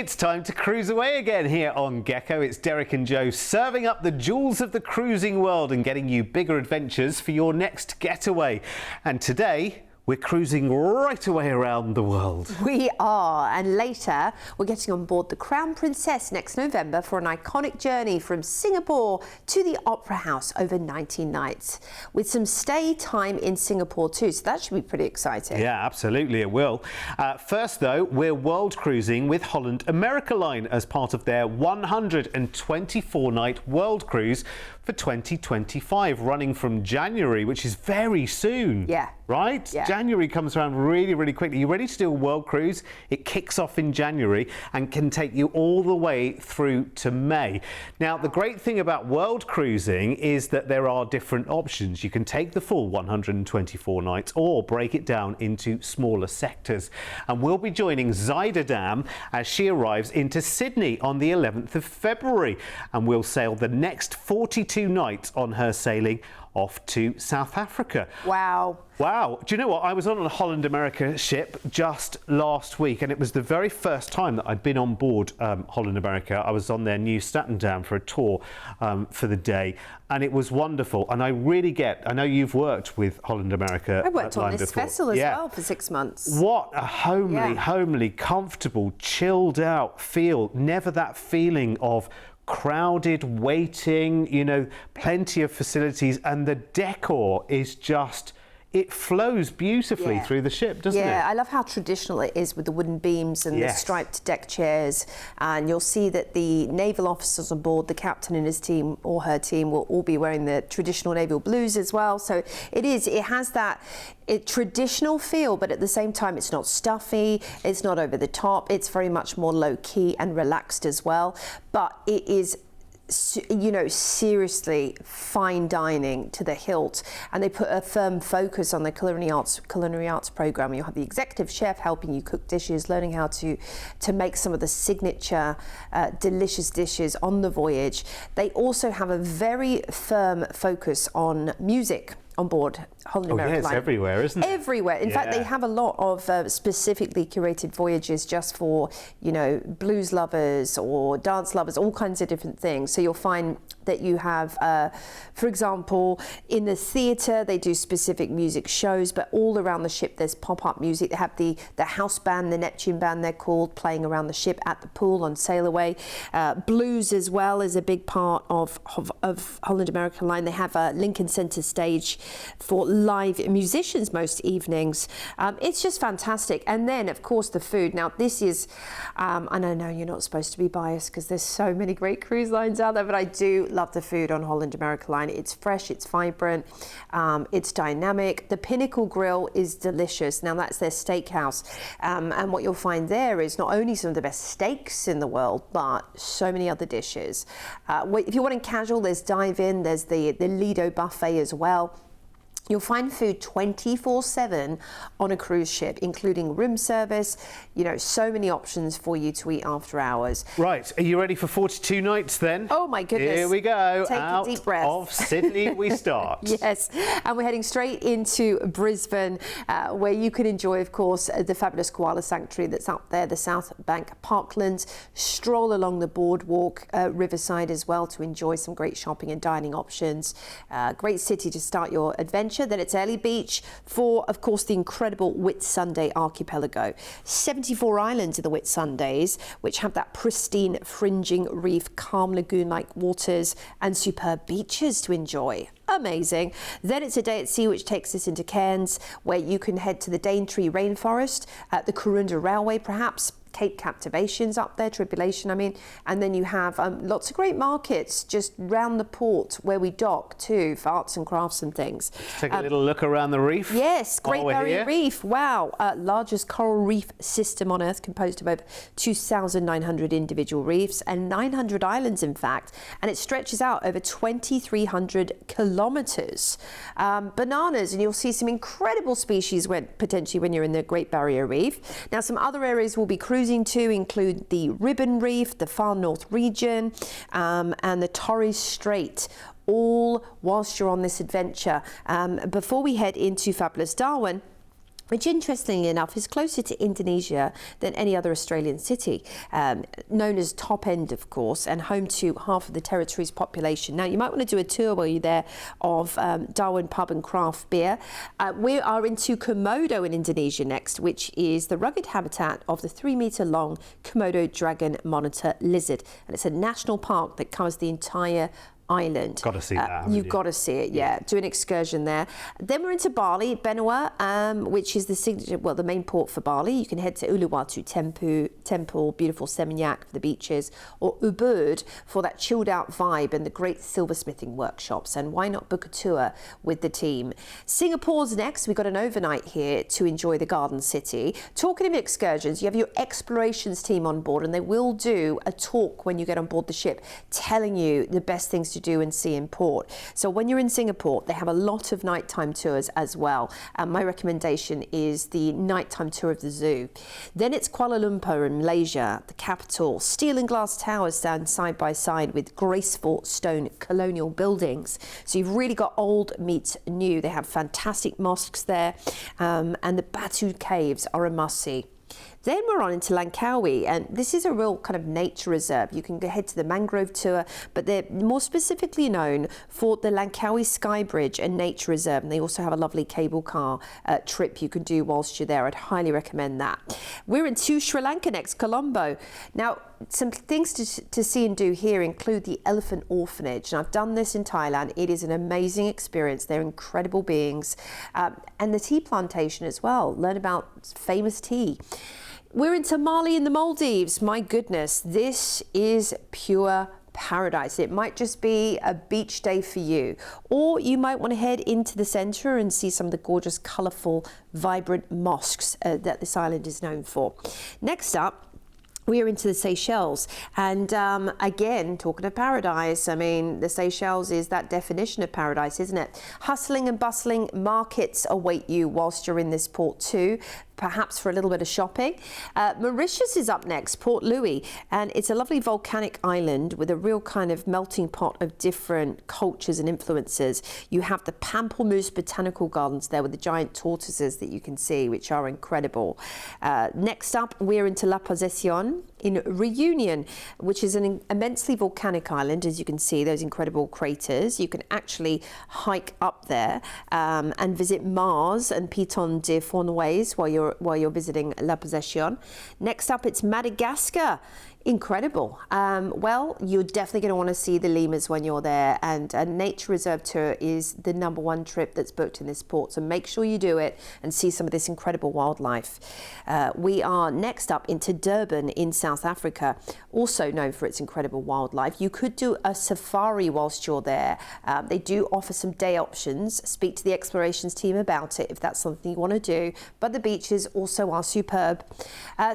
It's time to cruise away again here on Gecko. It's Derek and Joe serving up the jewels of the cruising world and getting you bigger adventures for your next getaway. And today, we're cruising right away around the world. We are, and later we're getting on board the Crown Princess next November for an iconic journey from Singapore to the Opera House over 19 nights, with some stay time in Singapore too, so that should be pretty exciting. Yeah, absolutely it will. First though, we're world cruising with Holland America Line as part of their 124-night world cruise for 2025, running from January, which is very soon. Yeah. Right? Yeah. January comes around really, really quickly. You ready to do a world cruise? It kicks off in January and can take you all the way through to May. Now, the great thing about world cruising is that there are different options. You can take the full 124 nights or break it down into smaller sectors. And we'll be joining Zyder Dam as she arrives into Sydney on the 11th of February. And we'll sail the next 42 nights on her sailing off to South Africa. Wow. Wow. Do you know what? I was on a Holland America ship just last week, and it was the very first time that I'd been on board Holland America. I was on their new Staten Dam for a tour for the day, and it was wonderful. And I know you've worked with Holland America. I worked on this vessel as well for 6 months. What a homely, comfortable, chilled out feel. Never that feeling of crowded waiting, you know, plenty of facilities, and the decor is just, it flows beautifully through the ship, doesn't it? Yeah, I love how traditional it is with the wooden beams and the striped deck chairs. And you'll see that the naval officers on board, the captain and his team or her team, will all be wearing the traditional naval blues as well. So it has that traditional feel, but at the same time, it's not stuffy, it's not over the top, it's very much more low key and relaxed as well. But it is, you know, seriously fine dining to the hilt, and they put a firm focus on the culinary arts program. You'll have the executive chef helping you cook dishes, learning how to make some of the signature delicious dishes on the voyage. They also have a very firm focus on music on board Holland America Line. It's everywhere, isn't it? Everywhere. In fact, they have a lot of specifically curated voyages just for, you know, blues lovers or dance lovers, all kinds of different things. So you'll find that you have, for example, in the theatre, they do specific music shows, but all around the ship, there's pop-up music. They have the house band, the Neptune band, they're called, playing around the ship at the pool on SailAway. Blues as well is a big part of Holland America Line. They have a Lincoln Center stage for live musicians most evenings. It's just fantastic. And then, of course, the food. Now, this is, and I know you're not supposed to be biased because there's so many great cruise lines out there, but I do love the food on Holland America Line. It's fresh, it's vibrant, it's dynamic. The Pinnacle Grill is delicious. Now, that's their steakhouse. And what you'll find there is not only some of the best steaks in the world, but so many other dishes. If you want in casual, there's Dive In, there's the Lido buffet as well. You'll find food 24/7 on a cruise ship, including room service, you know, so many options for you to eat after hours. Right, are you ready for 42 nights then? Oh my goodness. Here we go. Take Out a deep breath. of Sydney we start. Yes, and we're heading straight into Brisbane, where you can enjoy, of course, the fabulous koala sanctuary that's up there, the South Bank Parklands. Stroll along the boardwalk, riverside as well, to enjoy some great shopping and dining options. Great city to start your adventure. Then it's Early Beach for, of course, the incredible Whitsunday archipelago. 74 islands in the Whitsundays, which have that pristine fringing reef, calm lagoon-like waters, and superb beaches to enjoy. Amazing. Then it's a day at sea, which takes us into Cairns, where you can head to the Daintree Rainforest, the Kurunda Railway perhaps, Cape Captivation's up there, Tribulation I mean, and then you have lots of great markets just round the port where we dock too, for arts and crafts and things. Let's take a little look around the reef. Yes, Great Barrier Reef, wow. Largest coral reef system on Earth, composed of over 2,900 individual reefs and 900 islands in fact, and it stretches out over 2,300 kilometres. Bananas, and you'll see some incredible species potentially when you're in the Great Barrier Reef. Now, some other areas will be cruising to include the Ribbon Reef, the Far North region, and the Torres Strait, all whilst you're on this adventure. Before we head into fabulous Darwin, which interestingly enough is closer to Indonesia than any other Australian city, known as Top End, of course, and home to half of the territory's population. Now, you might want to do a tour while you're there of Darwin Pub and Craft Beer. We are into Komodo in Indonesia next, which is the rugged habitat of the 3-metre-long Komodo dragon monitor lizard. And it's a national park that covers the entire island. Got to see that. You've got to see it, yeah. Do an excursion there. Then we're into Bali, Benua, which is the signature, well, the main port for Bali. You can head to Uluwatu Temple, beautiful Seminyak for the beaches, or Ubud for that chilled out vibe and the great silversmithing workshops. And why not book a tour with the team? Singapore's next. We've got an overnight here to enjoy the Garden City. Talking of excursions, you have your explorations team on board, and they will do a talk when you get on board the ship, telling you the best things to do and see in port. So when you're in Singapore, they have a lot of nighttime tours as well. My recommendation is the nighttime tour of the zoo. Then it's Kuala Lumpur in Malaysia, the capital. Steel and glass towers stand side by side with graceful stone colonial buildings. So you've really got old meets new. They have fantastic mosques there, and the Batu Caves are a must-see. Then we're on into Langkawi, and this is a real kind of nature reserve. You can go head to the mangrove tour, but they're more specifically known for the Langkawi Sky Bridge and Nature Reserve, and they also have a lovely cable car trip you can do whilst you're there. I'd highly recommend that. We're into Sri Lanka next, Colombo. Now, some things to see and do here include the Elephant Orphanage, and I've done this in Thailand. It is an amazing experience. They're incredible beings, and the tea plantation as well. Learn about famous tea. We're into Mali in the Maldives. My goodness, this is pure paradise. It might just be a beach day for you, or you might want to head into the centre and see some of the gorgeous, colourful, vibrant mosques that this island is known for. Next up, we are into the Seychelles, and again, talking of paradise, I mean, the Seychelles is that definition of paradise, isn't it? Hustling and bustling markets await you whilst you're in this port too, perhaps for a little bit of shopping. Mauritius is up next, Port Louis, and it's a lovely volcanic island with a real kind of melting pot of different cultures and influences. You have the Pamplemousse Botanical Gardens there with the giant tortoises that you can see, which are incredible. Next up, we're into La Possession in Reunion, which is an immensely volcanic island. As you can see, those incredible craters. You can actually hike up there and visit Mars and Piton de Fournois while you're visiting La Possession. Next up, it's Madagascar. Incredible. Well, you're definitely going to want to see the lemurs when you're there, and a nature reserve tour is the #1 trip that's booked in this port, so make sure you do it and see some of this incredible wildlife. We are next up into Durban in South Africa, also known for its incredible wildlife. You could do a safari whilst you're there. They do offer some day options. Speak to the explorations team about it if that's something you want to do, but the beaches also are superb.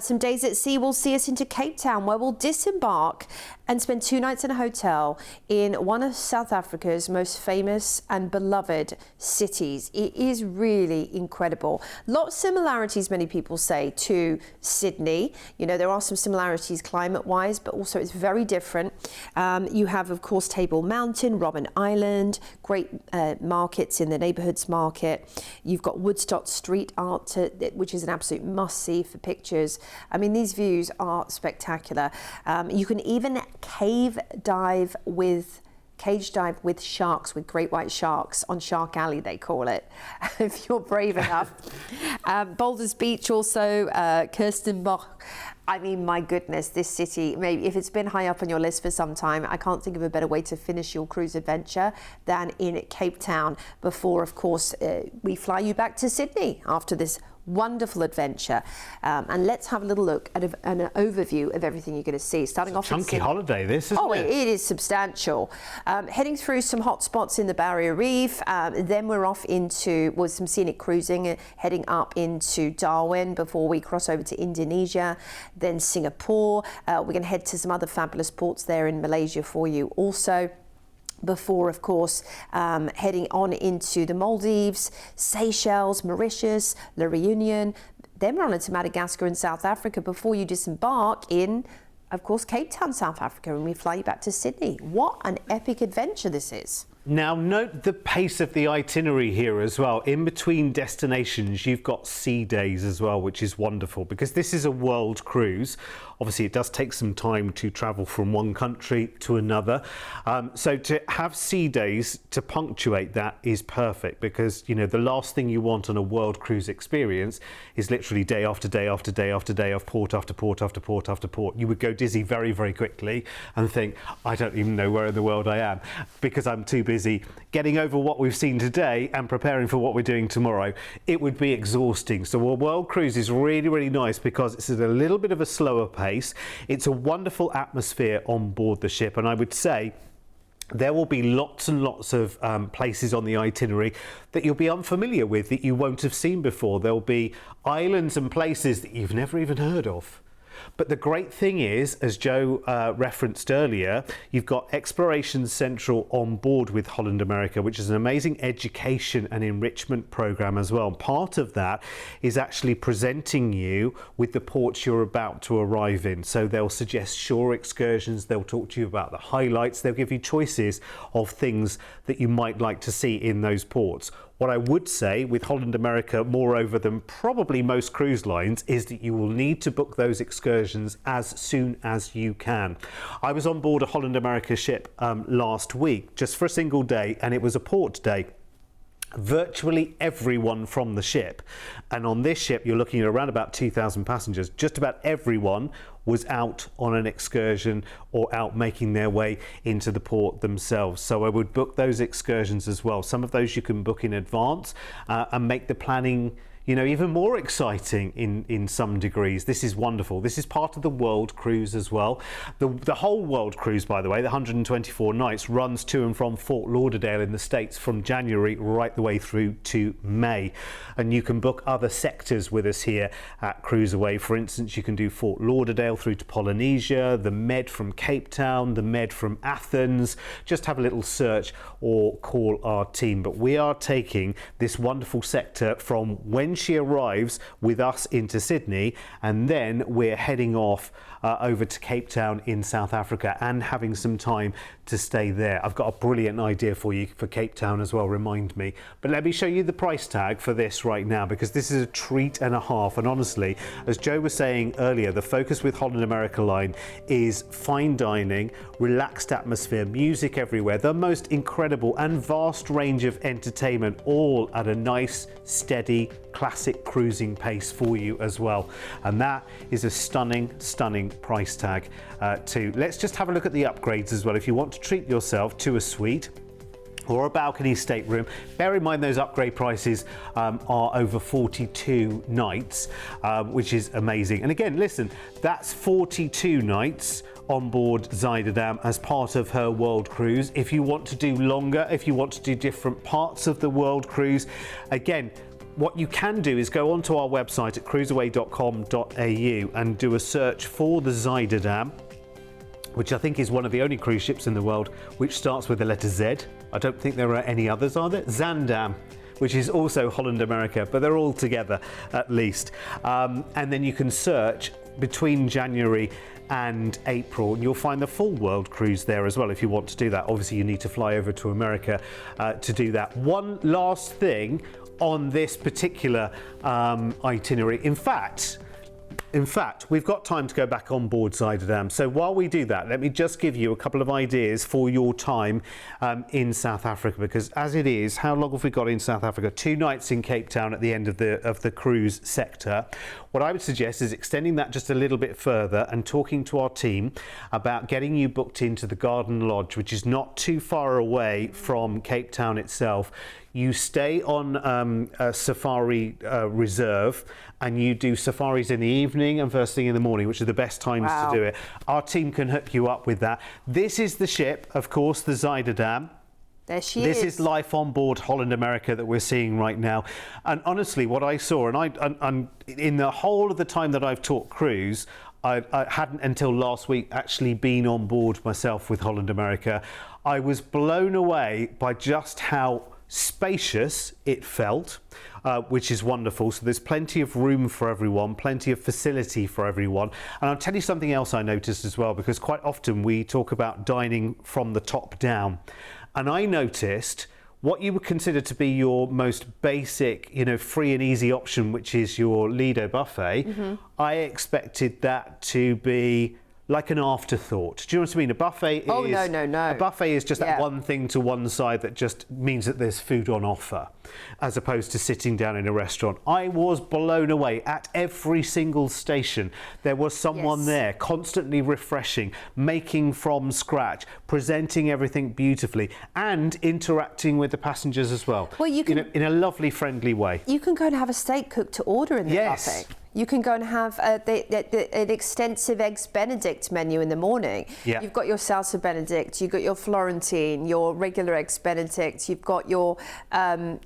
Some days at sea will see us into Cape Town, where we'll disembark and spend 2 nights in a hotel in one of South Africa's most famous and beloved cities. It is really incredible. Lots of similarities, many people say, to Sydney. You know, there are some similarities climate-wise, but also it's very different. You have, of course, Table Mountain, Robben Island, great markets in the neighbourhoods market. You've got Woodstock street art, which is an absolute must-see for pictures. I mean, these views are spectacular. You can even cage dive with sharks, with great white sharks on Shark Alley, they call it, if you're brave enough. Boulders Beach also, Kirstenbosch. I mean, my goodness, this city, maybe if it's been high up on your list for some time, I can't think of a better way to finish your cruise adventure than in Cape Town before, of course, we fly you back to Sydney after this wonderful adventure. And let's have a little look at an overview of everything you're going to see. Starting off chunky holiday, this, isn't it? It is substantial. Heading through some hot spots in the Barrier Reef. Then we're off into some scenic cruising, heading up into Darwin before we cross over to Indonesia, then Singapore. We're going to head to some other fabulous ports there in Malaysia for you also, before, of course, heading on into the Maldives, Seychelles, Mauritius, La Reunion. Then we're on into Madagascar and South Africa before you disembark in, of course, Cape Town, South Africa, and we fly you back to Sydney. What an epic adventure this is. Now note the pace of the itinerary here as well. In between destinations you've got sea days as well, which is wonderful because this is a world cruise. Obviously it does take some time to travel from one country to another. So to have sea days to punctuate that is perfect because, you know, the last thing you want on a world cruise experience is literally day after day after day after day of port after port after port after port. You would go dizzy very, very quickly and think, I don't even know where in the world I am because I'm too busy getting over what we've seen today and preparing for what we're doing tomorrow. It would be exhausting. So a world cruise is really, really nice because it's at a little bit of a slower pace. It's a wonderful atmosphere on board the ship, and I would say there will be lots and lots of places on the itinerary that you'll be unfamiliar with, that you won't have seen before. There'll be islands and places that you've never even heard of. But the great thing is, as Joe referenced earlier, you've got Exploration Central on board with Holland America, which is an amazing education and enrichment program as well. Part of that is actually presenting you with the ports you're about to arrive in. So they'll suggest shore excursions, they'll talk to you about the highlights, they'll give you choices of things that you might like to see in those ports. What I would say with Holland America, moreover than probably most cruise lines, is that you will need to book those excursions as soon as you can. I was on board a Holland America ship last week just for a single day, and it was a port day. Virtually everyone from the ship, and on this ship you're looking at around about 2,000 passengers, just about everyone was out on an excursion or out making their way into the port themselves. So I would book those excursions as well. Some of those you can book in advance and make the planning, you know, even more exciting in some degrees. This is wonderful. This is part of the world cruise as well. The whole world cruise, by the way, the 124 nights, runs to and from Fort Lauderdale in the States from January right the way through to May. And you can book other sectors with us here at CruiseAway. For instance, you can do Fort Lauderdale through to Polynesia, the Med from Cape Town, the Med from Athens. Just have a little search or call our team. But we are taking this wonderful sector from when she arrives with us into Sydney, and then we're heading off over to Cape Town in South Africa and having some time to stay there. I've got a brilliant idea for you for Cape Town as well, remind me. But let me show you the price tag for this right now, because this is a treat and a half. And honestly, as Joe was saying earlier, the focus with Holland America Line is fine dining, relaxed atmosphere, music everywhere, the most incredible and vast range of entertainment, all at a nice, steady, classic cruising pace for you as well. And that is a stunning, stunning price tag too. Let's just have a look at the upgrades as well. If you want to treat yourself to a suite or a balcony stateroom, bear in mind those upgrade prices are over 42 nights, which is amazing. And again, listen, that's 42 nights on board Zuidendam as part of her world cruise. If you want to do longer, if you want to do different parts of the world cruise, again, what you can do is go onto our website at cruiseaway.com.au and do a search for the Zuidendam, which I think is one of the only cruise ships in the world which starts with the letter Z. I don't think there are any others, are there? Zandam, which is also Holland America, but they're all together at least. And then you can search between January and April, and you'll find the full world cruise there as well if you want to do that. Obviously you need to fly over to America to do that. One last thing on this particular itinerary. In fact, we've got time to go back on board Zuidendam. So while we do that, let me just give you a couple of ideas for your time in South Africa, because as it is, how long have we got in South Africa? 2 nights in Cape Town at the end of the cruise sector. What I would suggest is extending that just a little bit further and talking to our team about getting you booked into the Garden Lodge, which is not too far away from Cape Town itself. You stay on a safari reserve, and you do safaris in the evening and first thing in the morning, which are the best times to do it. Our team can hook you up with that. This is the ship, of course, the Zuidendam. There she This is. is life on board Holland America that we're seeing right now. And honestly, what I saw, and in the whole of the time that I've taught cruise, I hadn't until last week actually been on board myself with Holland America. I was blown away by just how spacious it felt, which is wonderful. So there's plenty of room for everyone, plenty of facility for everyone. And I'll tell you something else I noticed as well, because quite often we talk about dining from the top down. and I noticed what you would consider to be your most basic, free and easy option, which is your Lido buffet. I expected that to be like an afterthought. Do you know what I mean? A buffet is... Oh, no. A buffet is just that one thing to one side that just means that there's food on offer, as opposed to sitting down in a restaurant. I was blown away. At every single station, there was someone there, constantly refreshing, making from scratch, presenting everything beautifully, and interacting with the passengers as well. Well, you can... in a lovely, friendly way. You can go and have a steak cooked to order in the buffet. You can go and have an extensive Eggs Benedict menu in the morning. Yeah. You've got your Salsa Benedict, you've got your Florentine, your regular Eggs Benedict, you've got your, smashed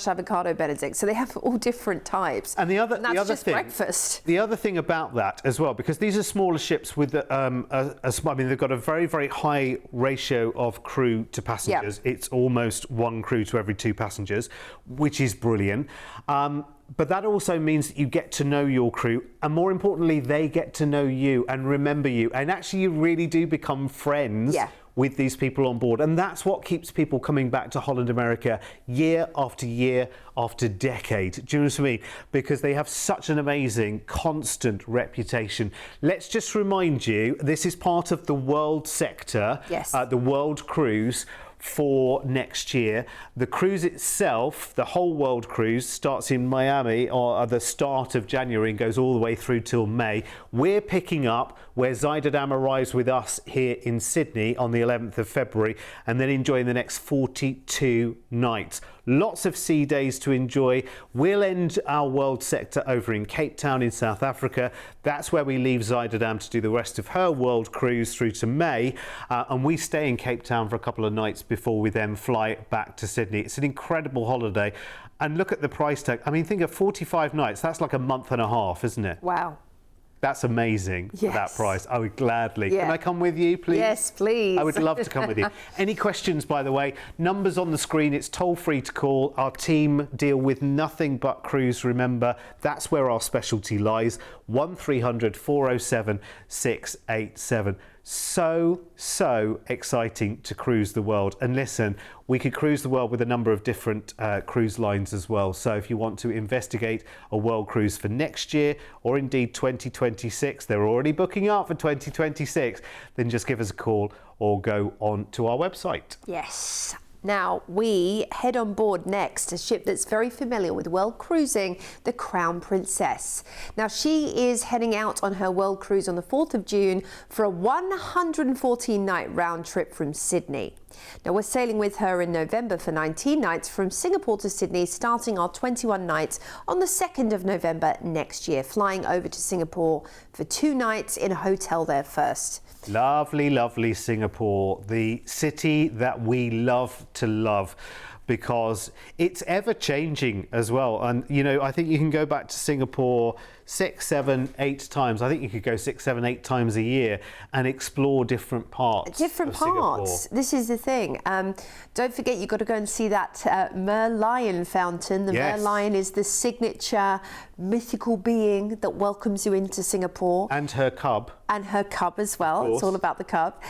avocado Benedict. So they have all different types. And that's just breakfast. The other thing about that as well, because these are smaller ships with they've got a very, very high ratio of crew to passengers. It's almost one crew to every 2 passengers, which is brilliant. But that also means that you get to know your crew, and more importantly, they get to know you and remember you. And actually, you really do become friends with these people on board. And that's what keeps people coming back to Holland America year after year after decade. Do you know what I mean? Because they have such an amazing, constant reputation. Let's just remind you, this is part of the world sector, the World Cruise, for next year. The cruise itself, the whole world cruise, starts in Miami or at the start of January and goes all the way through till May. We're picking up where Zuiderdam arrives with us here in Sydney on the 11th of February, and then enjoying the next 42 nights. Lots of sea days to enjoy. We'll end our world sector over in Cape Town in South Africa. That's where we leave Zuiderdam to do the rest of her world cruise through to May. And we stay in Cape Town for a couple of nights before we then fly back to Sydney. It's an incredible holiday. And look at the price tag. I mean, think of 45 nights. That's like a month and a half, isn't it? Wow. That's amazing for that price. I would gladly. Yeah. Can I come with you, please? Yes, please. I would love to come with you. Any questions, by the way, numbers on the screen. It's toll free to call. Our team deal with nothing but cruise. Remember, that's where our specialty lies. 1300 407 687. So exciting to cruise the world. And listen, we could cruise the world with a number of different cruise lines as well. So if you want to investigate a world cruise for next year, or indeed 2026, they're already booking up for 2026, then just give us a call or go on to our website. Yes. Now, we head on board next, a ship that's very familiar with world cruising, the Crown Princess. Now, she is heading out on her world cruise on the 4th of June for a 114-night round trip from Sydney. Now, we're sailing with her in November for 19 nights from Singapore to Sydney, starting our 21 nights on the 2nd of November next year, flying over to Singapore for 2 nights in a hotel there first. Lovely, lovely Singapore, the city that we love to love, because it's ever changing as well. And, I think you can go back to Singapore 6, 7, 8 times. I think you could go 6, 7, 8 times a year and explore different parts. Singapore. This is the thing. Don't forget, you've got to go and see that Merlion fountain. The Merlion is the signature mythical being that welcomes you into Singapore. And her cub. And her cub as well. It's all about the cub.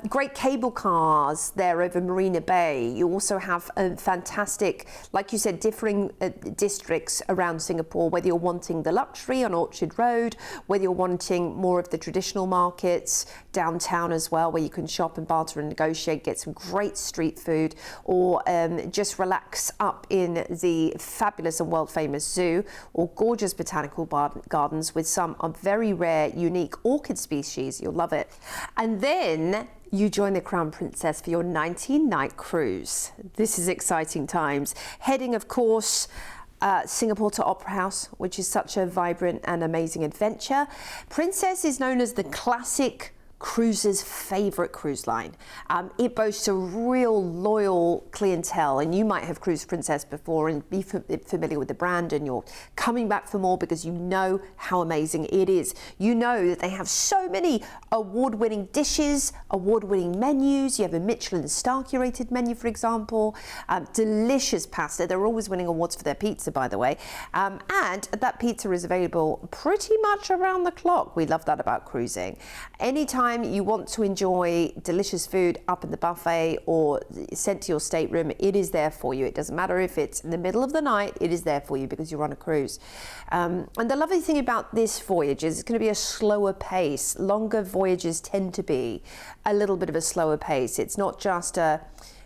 Great cable cars there over Marina Bay. You also have a fantastic, like you said, differing districts around Singapore, whether you're wanting the luxury on Orchard Road, whether you're wanting more of the traditional markets downtown as well, where you can shop and barter and negotiate, get some great street food, or just relax up in the fabulous and world famous zoo, or gorgeous botanical gardens with some very rare, unique orchid species. You'll love it. And then you join the Crown Princess for your 19-night cruise. This is exciting times. Heading, of course, Singapore to Opera House, which is such a vibrant and amazing adventure. Princess is known as the classic cruiser's favourite cruise line. It boasts a real loyal clientele, and you might have cruised Princess before and be familiar with the brand, and you're coming back for more because you know how amazing it is. You know that they have so many award-winning dishes, award-winning menus. You have a Michelin star curated menu, for example, delicious pasta. They're always winning awards for their pizza, by the way, and that pizza is available pretty much around the clock. We love that about cruising. Anytime time you want to enjoy delicious food up in the buffet or sent to your stateroom, it is there for you. It doesn't matter if it's in the middle of the night, it is there for you because you're on a cruise. And the lovely thing about this voyage is it's going to be a slower pace. Longer voyages tend to be a little bit of a slower pace. It's not just a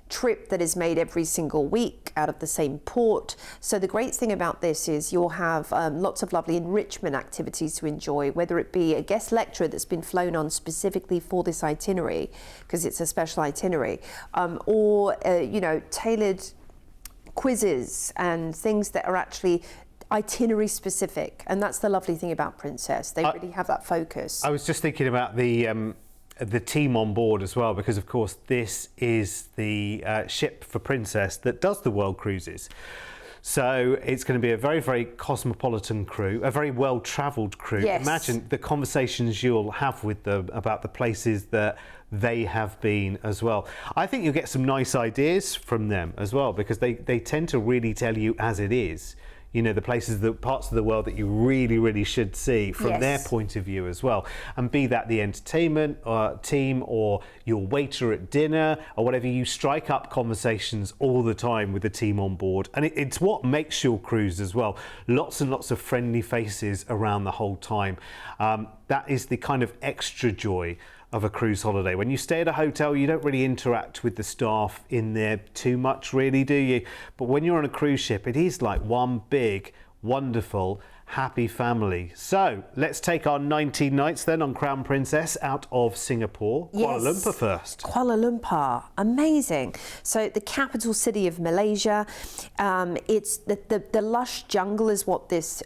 trip that is made every single week out of the same port. So the great thing about this is you'll have lots of lovely enrichment activities to enjoy, whether it be a guest lecturer that's been flown on specifically for this itinerary, because it's a special itinerary, or you know, tailored quizzes and things that are actually itinerary specific. And that's the lovely thing about Princess. They really have that focus. I was just thinking about the team on board as well, because of course this is the ship for Princess that does the world cruises. So it's going to be a very, very cosmopolitan crew, a very well-travelled crew. Yes. Imagine the conversations you'll have with them about the places that they have been as well. I think you'll get some nice ideas from them as well, because they tend to really tell you as it is. You know, the places, the parts of the world that you really, really should see from their point of view as well. And be that the entertainment team or your waiter at dinner or whatever, you strike up conversations all the time with the team on board. And it's what makes your cruise as well. Lots and lots of friendly faces around the whole time. That is the kind of extra joy of a cruise holiday. When you stay at a hotel, you don't really interact with the staff in there too much, really, do you? But when you're on a cruise ship, it is like one big, wonderful, happy family. So let's take our 19 nights then on Crown Princess out of Singapore. Kuala Lumpur first. Kuala Lumpur, amazing. So the capital city of Malaysia. It's the lush jungle is what this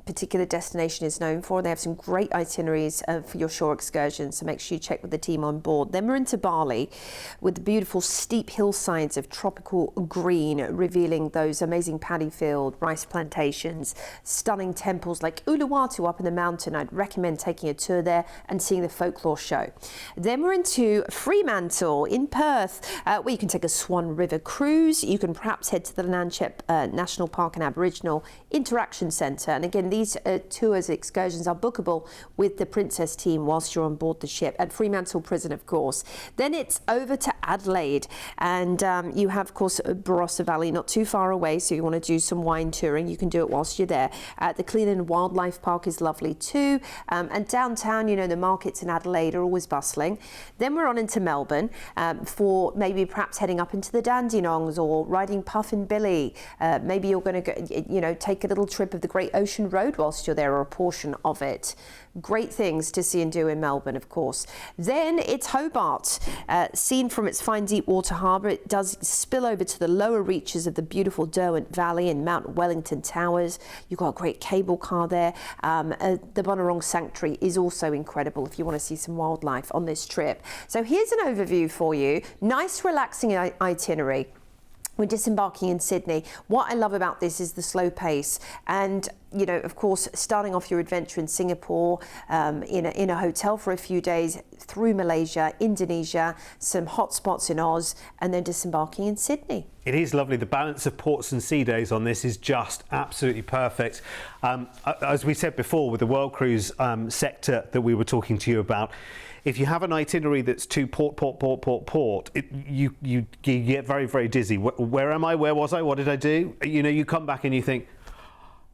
particular destination is known for. They have some great itineraries for your shore excursions, so make sure you check with the team on board. Then we're into Bali with the beautiful steep hillsides of tropical green, revealing those amazing paddy field, rice plantations, stunning temples like Uluwatu up in the mountain. I'd recommend taking a tour there and seeing the folklore show. Then we're into Fremantle in Perth, where you can take a Swan River cruise. You can perhaps head to the Nanchep National Park and Aboriginal Interaction Centre. And again, these tours, excursions are bookable with the Princess team whilst you're on board the ship at Fremantle Prison, of course. Then it's over to Adelaide, and you have, of course, Barossa Valley not too far away, so you want to do some wine touring, you can do it whilst you're there. The Cleanan Wildlife Park is lovely too, and downtown, you know, the markets in Adelaide are always bustling. Then we're on into Melbourne for maybe perhaps heading up into the Dandenongs or riding Puffin Billy. Maybe you're going to go, you know, take a little trip of the Great Ocean Road whilst you're there, or a portion of it. Great things to see and do in Melbourne, of course. Then it's Hobart. Seen from its fine deep water harbour, it does spill over to the lower reaches of the beautiful Derwent Valley and Mount Wellington Towers. You've got a great cable car there. The Bunurong Sanctuary is also incredible if you want to see some wildlife on this trip. So here's an overview for you. Nice, relaxing itinerary. We're disembarking in Sydney. What I love about this is the slow pace, and you know, of course, starting off your adventure in Singapore, in a hotel for a few days, through Malaysia, Indonesia, some hot spots in Oz, and then disembarking in Sydney. It is lovely. The balance of ports and sea days on this is just absolutely perfect. As we said before, with the World Cruise sector that we were talking to you about, if you have an itinerary that's too port, you get very, very dizzy. Where am I? Where was I? What did I do? You know, you come back and you think,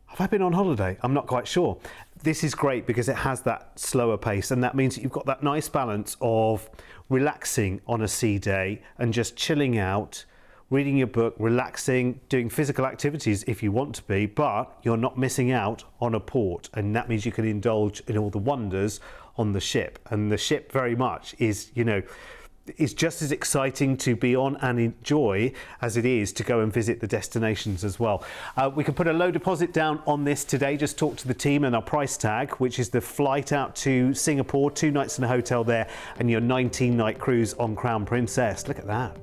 have I been on holiday? I'm not quite sure. This is great because it has that slower pace, and that means that you've got that nice balance of relaxing on a sea day and just chilling out, reading your book, relaxing, doing physical activities if you want to be, but you're not missing out on a port, and that means you can indulge in all the wonders on the ship. And the ship very much is, you know, is just as exciting to be on and enjoy as it is to go and visit the destinations as well. We can put a low deposit down on this today. Just talk to the team, and our price tag, which is the flight out to Singapore, 2 nights in a hotel there, and your 19-night cruise on Crown Princess. Look at that.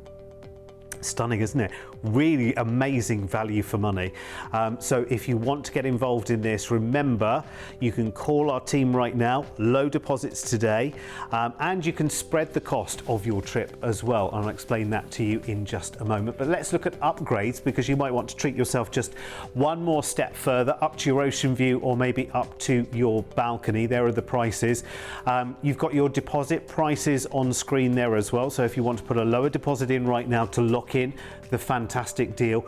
Stunning, isn't it? really amazing value for money. So if you want to get involved in this, remember you can call our team right now, low deposits today, and you can spread the cost of your trip as well. And I'll explain that to you in just a moment. But let's look at upgrades, because you might want to treat yourself just one more step further, up to your ocean view or maybe up to your balcony. There are the prices. You've got your deposit prices on screen there as well. So if you want to put a lower deposit in right now to lock in the fantastic deal.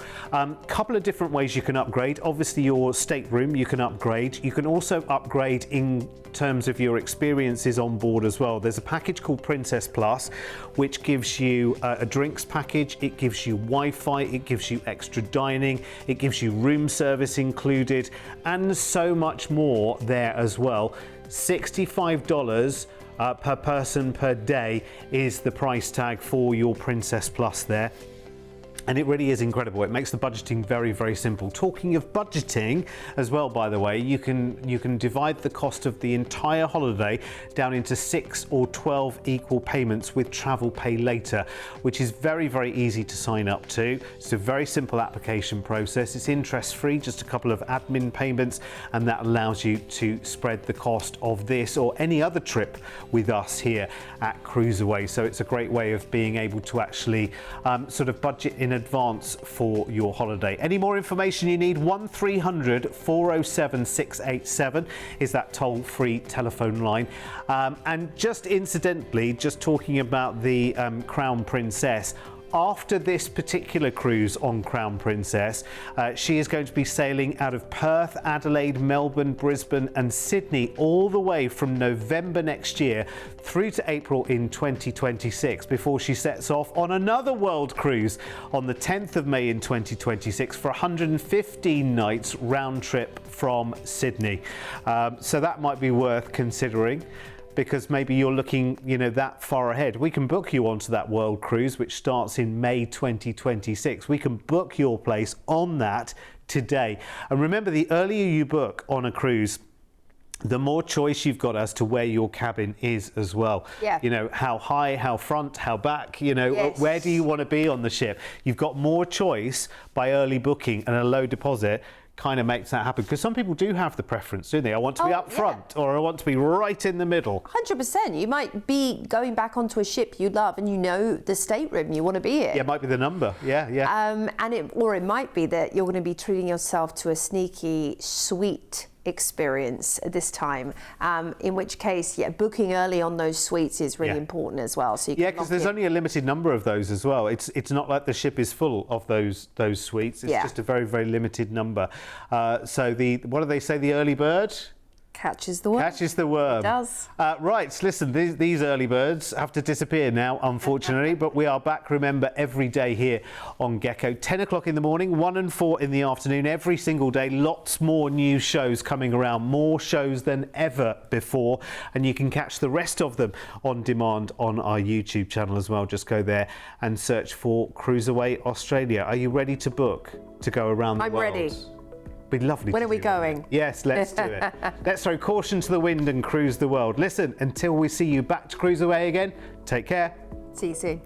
Couple of different ways you can upgrade. Obviously your stateroom you can upgrade. You can also upgrade in terms of your experiences on board as well. There's a package called Princess Plus, which gives you a drinks package, it gives you Wi-Fi, it gives you extra dining, it gives you room service included, and so much more there as well. $65 per person per day is the price tag for your Princess Plus there. And it really is incredible. It makes the budgeting very, very simple. Talking of budgeting as well, by the way, you can divide the cost of the entire holiday down into 6 or 12 equal payments with Travel Pay Later, which is very, very easy to sign up to. It's a very simple application process. It's interest-free, just a couple of admin payments, and that allows you to spread the cost of this or any other trip with us here at CruiseAway. So it's a great way of being able to actually sort of budget in advance for your holiday. Any more information you need, 1300 407 687 is that toll-free telephone line. And just incidentally, just talking about the Crown Princess, after this particular cruise on Crown Princess, she is going to be sailing out of Perth, Adelaide, Melbourne, Brisbane and Sydney all the way from November next year through to April in 2026 before she sets off on another world cruise on the 10th of May in 2026 for 115 nights round trip from Sydney. So that might be worth considering, because maybe you're looking, that far ahead. We can book you onto that world cruise, which starts in May 2026. We can book your place on that today. And remember, the earlier you book on a cruise, the more choice you've got as to where your cabin is as well. Yeah. How high, how front, how back, Yes. Where do you want to be on the ship? You've got more choice by early booking, and a low deposit kind of makes that happen, because some people do have the preference, don't they? I want to be up front, or I want to be right in the middle. 100%. You might be going back onto a ship you love and the stateroom you want to be in. Yeah, it might be the number. Yeah. Or it might be that you're going to be treating yourself to a sneaky suite experience this time, in which case booking early on those suites is really important as well. So you can because there's only a limited number of those as well. It's not like the ship is full of those suites. It's just a very, very limited number. So what do they say, the early bird catches the worm. Catches the worm. It does. Right, listen, these early birds have to disappear now, unfortunately, but we are back, remember, every day here on Gecko. 10 o'clock in the morning, 1 and 4 in the afternoon, every single day. Lots more new shows coming around, more shows than ever before, and you can catch the rest of them on demand on our YouTube channel as well. Just go there and search for CruiseAway Australia. Are you ready to book to go around the world? I'm ready. Be lovely. When are we going? Yes, let's do it. Let's throw caution to the wind and cruise the world. Listen, until we see you back to CruiseAway again, take care. See you soon.